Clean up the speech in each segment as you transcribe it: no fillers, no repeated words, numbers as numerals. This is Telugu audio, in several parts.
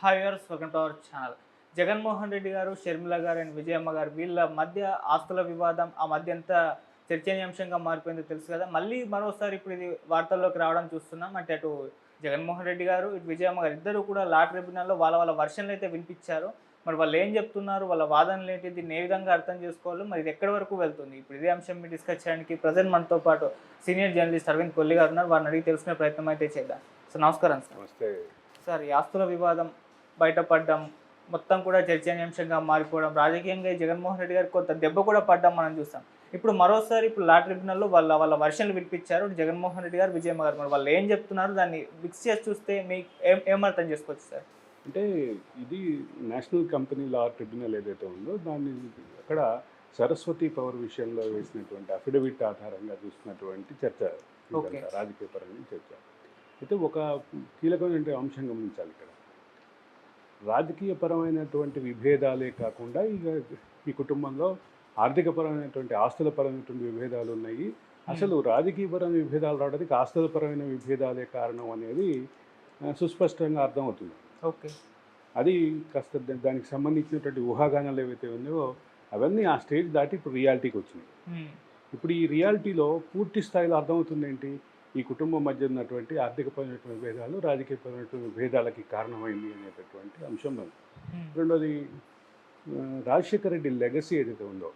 Hi viewers, welcome to our channel. Jaganmohan Reddy గారు, షర్మిల గారు అండ్ విజయమ్మ గారు వీళ్ళ మధ్య ఆస్తుల వివాదం ఆ మధ్య ఎంత చర్చనీయాంశంగా మారిపోయిందో తెలుసు కదా. మళ్ళీ మరోసారి ఇప్పుడు ఇది వార్తల్లోకి రావడం చూస్తున్నాం. అంటే అటు జగన్మోహన్ రెడ్డి గారు, ఇటు విజయమ్మ గారు ఇద్దరు కూడా లా ట్రిబ్యునల్లో వాళ్ళ వర్షన్లు అయితే వినిపించారు. మరి వాళ్ళు ఏం చెప్తున్నారు, వాళ్ళ వాదనలు ఏంటి, దీన్ని ఏ విధంగా అర్థం చేసుకోవాలి, మరి ఇది ఎక్కడి వరకు వెళ్తుంది? ఇప్పుడు ఇదే అంశం మీద డిస్కస్ చేయడానికి ప్రజెంట్ మనతో పాటు సీనియర్ జర్నలిస్ట్ అరవింద్ కొల్లి గారు ఉన్నారు. వారిని అడిగి తెలుసుకునే ప్రయత్నం అయితే చేద్దాం. సో నమస్కారం సార్. నమస్తే. సార్, ఈ ఆస్తుల వివాదం బయటపడడం మొత్తం కూడా చర్చనీయాంశంగా మారిపోవడం, రాజకీయంగా ఈ జగన్మోహన్ రెడ్డి గారికి కొంత దెబ్బ కూడా పడ్డం మనం చూస్తాం. ఇప్పుడు మరోసారి ఇప్పుడు లా ట్రిబ్యునల్లో వాళ్ళ వర్షన్లు వినిపించారు జగన్మోహన్ రెడ్డి గారు, విజయమ్మ గారు. మరి వాళ్ళు ఏం చెప్తున్నారు, దాన్ని మిక్స్ చేసి చూస్తే మీకు ఏం అర్థం చేసుకోవచ్చు సార్? అంటే ఇది నేషనల్ కంపెనీ లా ట్రిబ్యునల్ ఏదైతే ఉందో దాన్ని అక్కడ సరస్వతి పవర్ విషయంలో వేసినటువంటి అఫిడవిట్ ఆధారంగా చూస్తున్నటువంటి చర్చ, ఇదంతా రాజకీయపరమైన చర్చ. అయితే ఒక కీలకమైన అంశం గమనించాలి. ఇక్కడ రాజకీయపరమైనటువంటి విభేదాలే కాకుండా ఇక ఈ కుటుంబంలో ఆర్థికపరమైనటువంటి ఆస్తులపరమైనటువంటి విభేదాలు ఉన్నాయి. అసలు రాజకీయపరమైన విభేదాలు రావడానికి ఆస్తులపరమైన విభేదాలే కారణం అనేది సుస్పష్టంగా అర్థమవుతుంది. ఓకే, అది కాస్త దానికి సంబంధించినటువంటి ఊహాగానాలు ఏవైతే ఉన్నాయో అవన్నీ ఆ స్టేజ్ దాటి ఇప్పుడు రియాలిటీకి వచ్చినాయి. ఇప్పుడు ఈ రియాలిటీలో పూర్తి స్థాయిలో అర్థమవుతుంది ఏంటి, ఈ కుటుంబం మధ్య ఉన్నటువంటి ఆర్థికపరమైనటువంటి భేదాలు రాజకీయపరమైనటువంటి భేదాలకి కారణమైంది అనేటటువంటి అంశం. రెండోది, రాజశేఖర రెడ్డి లెగసీ ఏదైతే ఉందో,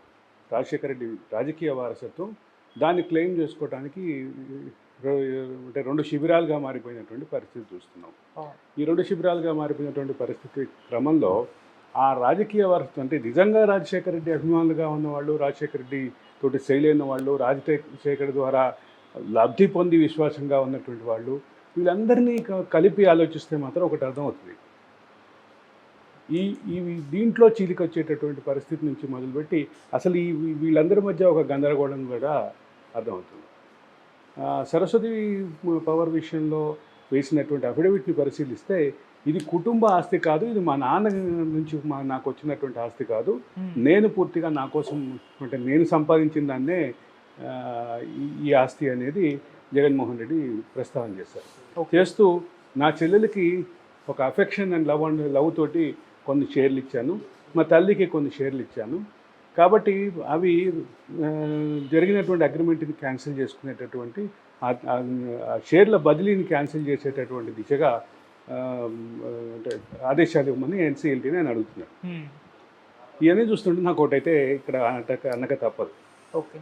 రాజశేఖర రెడ్డి రాజకీయ వారసత్వం, దాన్ని క్లెయిమ్ చేసుకోవడానికి అంటే రెండు శిబిరాలుగా మారిపోయినటువంటి పరిస్థితి చూస్తున్నాం. ఈ రెండు శిబిరాలుగా మారిపోయినటువంటి పరిస్థితి క్రమంలో ఆ రాజకీయ వారసత్వం అంటే నిజంగా రాజశేఖర రెడ్డి అభిమానులుగా ఉన్నవాళ్ళు, రాజశేఖర రెడ్డి తోటి శైలైన వాళ్ళు, రాజశేఖర్ ద్వారా లబ్ధి పొంది విశ్వాసంగా ఉన్నటువంటి వాళ్ళు, వీళ్ళందరినీ కలిపి ఆలోచిస్తే మాత్రం ఒకటి అర్థమవుతుంది. ఈ దీంట్లో చీలికొచ్చేటటువంటి పరిస్థితి నుంచి మొదలుపెట్టి అసలు వీళ్ళందరి మధ్య ఒక గందరగోళం కూడా అర్థమవుతుంది. సరస్వతి పవర్ విషయంలో వేసినటువంటి అఫిడవిట్ని పరిశీలిస్తే ఇది కుటుంబ ఆస్తి కాదు, ఇది మా నాన్న నుంచి నాకు వచ్చినటువంటి ఆస్తి కాదు, నేను పూర్తిగా నా కోసం అంటే నేను సంపాదించిన దాన్నే ఈ ఆస్తి అనేది జగన్మోహన్ రెడ్డి ప్రస్తావన చేశారు. చేస్తూ నా చెల్లెలకి ఒక అఫెక్షన్ అండ్ లవ్ తోటి కొన్ని షేర్లు ఇచ్చాను, మా తల్లికి కొన్ని షేర్లు ఇచ్చాను, కాబట్టి అవి జరిగినటువంటి అగ్రిమెంట్ని క్యాన్సిల్ చేసుకునేటటువంటి షేర్ల బదిలీని క్యాన్సిల్ చేసేటటువంటి దిశగా అంటే ఆదేశాలు ఇవ్వమని ఎన్సీఎల్టీని నేను అడుగుతున్నాను. ఇవన్నీ చూస్తుంటే నాకు ఒకటైతే ఇక్కడ అనక తప్పదు. ఓకే,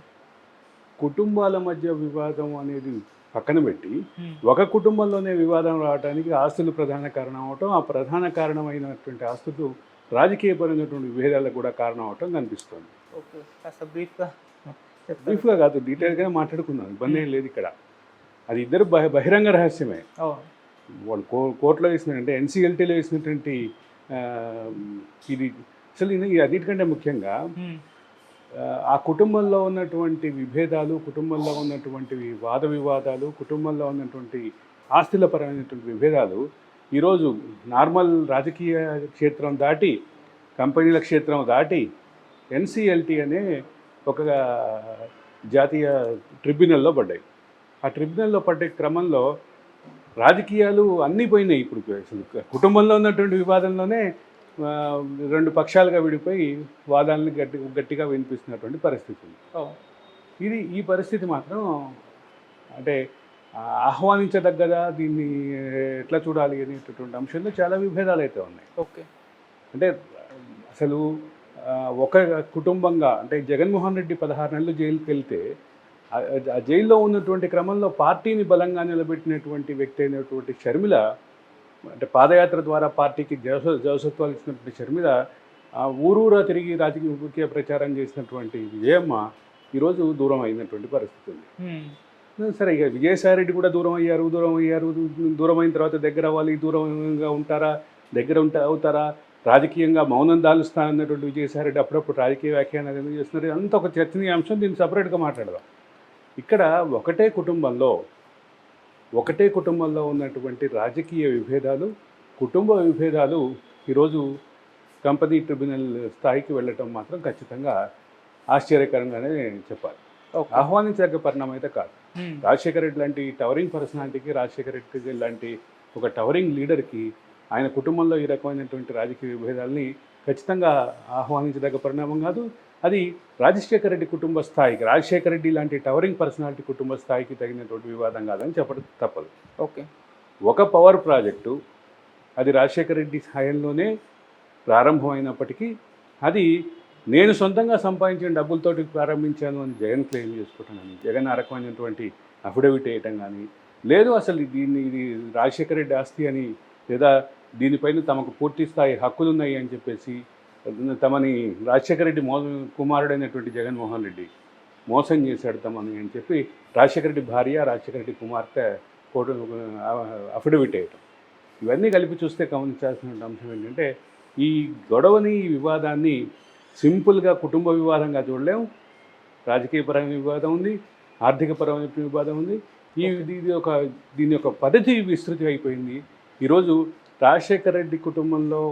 కుటుంబాల మధ్య వివాదం అనేది పక్కన పెట్టి ఒక కుటుంబంలోనే వివాదం రావడానికి ఆస్తులు ప్రధాన కారణం అవటం, ఆ ప్రధాన కారణమైనటువంటి ఆస్తులు రాజకీయపరమైనటువంటి విభేదాలకు కూడా కారణం అవటం కనిపిస్తుంది. బ్రీఫ్గా కాదు, డీటెయిల్గానే మాట్లాడుకున్నాను, ఇబ్బంది ఏం లేదు ఇక్కడ. అది ఇద్దరు బహిరంగ రహస్యమే. వాళ్ళు కోర్టులో వేసినట్టు ఎన్సీఎల్టీలో వేసినటువంటి ఇది అసలు అన్నిటికంటే ముఖ్యంగా ఆ కుటుంబంలో ఉన్నటువంటి విభేదాలు, కుటుంబంలో ఉన్నటువంటి వాద వివాదాలు, కుటుంబంలో ఉన్నటువంటి ఆస్తుల పరమైనటువంటి విభేదాలు ఈరోజు నార్మల్ రాజకీయ క్షేత్రం దాటి, కంపెనీల క్షేత్రం దాటి ఎన్సీఎల్టీ అనే ఒక జాతీయ ట్రిబ్యునల్లో పడ్డాయి. ఆ ట్రిబ్యునల్లో పడ్డే క్రమంలో రాజకీయాలు అన్నీ పోయినాయి. ఇప్పుడు అసలు కుటుంబంలో ఉన్నటువంటి వివాదంలోనే రెండు పక్షాలుగా విడిపోయి వాదాలను గట్టిగా వినిపిస్తున్నటువంటి పరిస్థితి ఉంది. ఈ పరిస్థితి మాత్రం అంటే ఆహ్వానించదగ్గదా, దీన్ని ఎట్లా చూడాలి అనేటటువంటి అంశంలో చాలా విభేదాలు అయితే ఉన్నాయి. ఓకే, అంటే అసలు ఒక కుటుంబంగా అంటే జగన్మోహన్ రెడ్డి 16 నెలలు జైలుకి వెళ్తే ఆ జైల్లో ఉన్నటువంటి క్రమంలో పార్టీని బలంగా నిలబెట్టినటువంటి వ్యక్తి అయినటువంటి షర్మిల, అంటే పాదయాత్ర ద్వారా పార్టీకి జవసత్వాలు ఇచ్చినటువంటి షర్మిల, ఊరూరా తిరిగి రాజకీయ ప్రచారం చేసినటువంటి విజయమ్మ ఈరోజు దూరం అయినటువంటి పరిస్థితి ఉంది. సరే, ఇక విజయసాయిరెడ్డి కూడా దూరం అయ్యారు. దూరం అయిన తర్వాత దగ్గర అవ్వాలి, దూరంగా ఉంటారా, అవుతారా, రాజకీయంగా మౌనం దాలుస్తానన్నటువంటి విజయసాయిరెడ్డి అప్పుడప్పుడు రాజకీయ వ్యాఖ్యానాలు చేస్తున్నారు. అంత ఒక చర్చనీయాంశం, దీన్ని సపరేట్గా మాట్లాడదాం. ఇక్కడ ఒకటే కుటుంబంలో ఉన్నటువంటి రాజకీయ విభేదాలు, కుటుంబ విభేదాలు ఈరోజు కంపెనీ ట్రిబ్యునల్ స్థాయికి వెళ్ళటం మాత్రం ఖచ్చితంగా ఆశ్చర్యకరంగానే చెప్పాలి. ఆహ్వానించదగ్గ పరిణామం అయితే కాదు. రాజశేఖర రెడ్డి లాంటి టవరింగ్ పర్సనాలిటీకి, రాజశేఖర రెడ్డి లాంటి ఒక టవరింగ్ లీడర్కి ఆయన కుటుంబంలో ఈ రకమైనటువంటి రాజకీయ విభేదాలని ఖచ్చితంగా ఆహ్వానించదగ్గ పరిణామం కాదు. అది రాజశేఖర రెడ్డి కుటుంబ స్థాయికి, రాజశేఖర రెడ్డి లాంటి టవరింగ్ పర్సనాలిటీ కుటుంబ స్థాయికి తగినటువంటి వివాదం కాదని చెప్పడం తప్పదు. ఓకే. ఒక పవర్ ప్రాజెక్టు అది రాజశేఖర రెడ్డి హయాంలోనే ప్రారంభమైనప్పటికీ అది నేను సొంతంగా సంపాదించిన డబ్బులతోటి ప్రారంభించాను అని జగన్ క్లెయిమ్ చేసుకోవటం, జగన్ ఆ రకమైనటువంటి అఫిడవిట్ వేయటం కానీ, లేదు అసలు ఇది రాజశేఖర రెడ్డి ఆస్తి అని, లేదా దీనిపైన తమకు పూర్తి స్థాయి హక్కులు ఉన్నాయి అని చెప్పేసి తమని రాజశేఖర రెడ్డి కుమారుడైనటువంటి జగన్మోహన్ రెడ్డి మోసం చేశాడు తమని అని చెప్పి రాజశేఖర రెడ్డి భార్య, రాజశేఖర రెడ్డి కుమార్తె కోర్టు అఫిడవిట్ వేయటం, ఇవన్నీ కలిపి చూస్తే గమనించాల్సిన అంశం ఏంటంటే ఈ గొడవని, ఈ వివాదాన్ని సింపుల్గా కుటుంబ వివాదంగా చూడలేము. రాజకీయపరమైన వివాదం ఉంది, ఆర్థికపరమైన వివాదం ఉంది. దీని యొక్క పద్ధతి విస్తృతి అయిపోయింది. ఈరోజు రాజశేఖర రెడ్డి కుటుంబంలో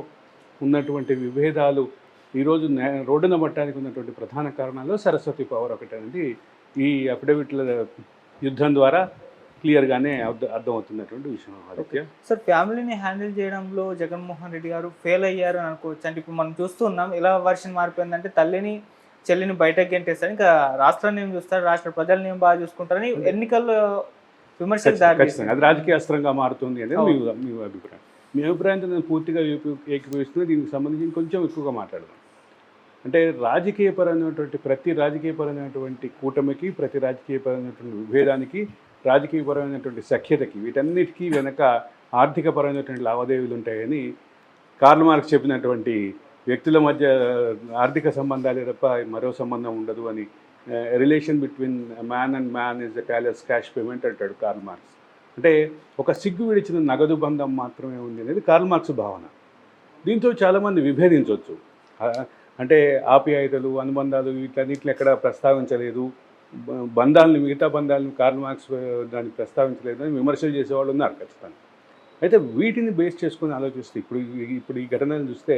ఉన్నటువంటి విభేదాలు ఈరోజు రోడ్డున పట్టడానికి ఉన్నటువంటి ప్రధాన కారణాల్లో సరస్వతి పవర్ ఒకటి అనేది ఈ అఫిడవిట్ల యుద్ధం ద్వారా క్లియర్గానే అర్థమవుతున్నటువంటి విషయం. ఓకే సార్, ఫ్యామిలీని హ్యాండిల్ చేయడంలో జగన్మోహన్ రెడ్డి గారు ఫెయిల్ అయ్యారు అని అనుకోవచ్చు. అంటే ఇప్పుడు మనం చూస్తున్నాం ఎలా వర్షన్ మారిపోయిందంటే తల్లిని చెల్లిని బయటకు గెంటేస్తాడు, ఇంకా రాష్ట్రాన్ని ఏం చూస్తారు, రాష్ట్ర ప్రజల్ని ఏం బాగా చూసుకుంటారని ఎన్నికల్లో విమర్శలు ఖచ్చితంగా అది రాజకీయ అస్త్రంగా మారుతుంది అనేది మీ అభిప్రాయం. మీ అభిప్రాయంతో నేను పూర్తిగా ఏకీభవిస్తున్నా. దీనికి సంబంధించి కొంచెం ఎక్కువగా మాట్లాడదాం. అంటే ప్రతి రాజకీయపరమైనటువంటి కూటమికి, ప్రతి రాజకీయపరమైనటువంటి విభేదానికి, రాజకీయపరమైనటువంటి సఖ్యతకి, వీటన్నిటికీ వెనక ఆర్థికపరమైనటువంటి లావాదేవీలు ఉంటాయని కార్ల్ మార్క్స్ చెప్పినటువంటి వ్యక్తుల మధ్య ఆర్థిక సంబంధాలే తప్ప మరో సంబంధం ఉండదు అని, relation between man and man is the cash payment అంటాడు కార్ల్ మార్క్స్. అంటే ఒక సిగ్గు విడిచిన నగదు బంధం మాత్రమే ఉంది అనేది కార్ల్ మార్క్స్ భావన. దీంతో చాలామంది విభేదించవచ్చు. అంటే ఆప్యాయతలు, అనుబంధాలు వీటన్నిటిని ఎక్కడ ప్రస్తావించలేదు, మిగతా బంధాలను కార్ల్ మార్క్స్ దాన్ని ప్రస్తావించలేదు అని విమర్శలు చేసేవాళ్ళు ఉన్నారు ఖచ్చితంగా. అయితే వీటిని బేస్ చేసుకుని ఆలోచిస్తే ఇప్పుడు ఈ ఘటనను చూస్తే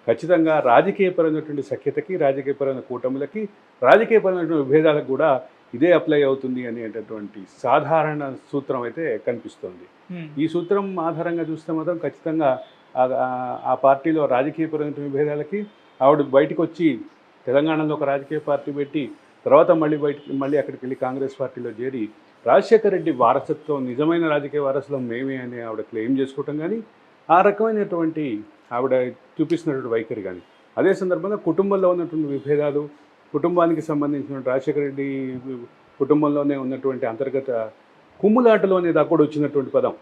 ఖచ్చితంగా రాజకీయపరమైనటువంటి సఖ్యతకి, రాజకీయపరమైన కూటములకి, రాజకీయపరమైనటువంటి విభేదాలకు కూడా ఇదే అప్లై అవుతుంది అనేటటువంటి సాధారణ సూత్రం అయితే కనిపిస్తుంది. ఈ సూత్రం ఆధారంగా చూస్తే మాత్రం ఖచ్చితంగా ఆ పార్టీలో రాజకీయపరమైన విభేదాలకి ఆవిడ బయటకు వచ్చి తెలంగాణలో ఒక రాజకీయ పార్టీ పెట్టి తర్వాత మళ్ళీ అక్కడికి వెళ్ళి కాంగ్రెస్ పార్టీలో చేరి రాజశేఖర రెడ్డి వారసత్వం, నిజమైన రాజకీయ వారసులం మేమే అని ఆవిడ క్లెయిమ్ చేసుకోవటం కానీ, ఆ రకమైనటువంటి ఆవిడ చూపిస్తున్నటువంటి వైఖరి కానీ, అదే సందర్భంగా కుటుంబంలో ఉన్నటువంటి విభేదాలు, కుటుంబానికి సంబంధించిన రాజశేఖర రెడ్డి కుటుంబంలోనే ఉన్నటువంటి అంతర్గత కుమ్ములాటలు అనేది అక్కడ వచ్చినటువంటి పదం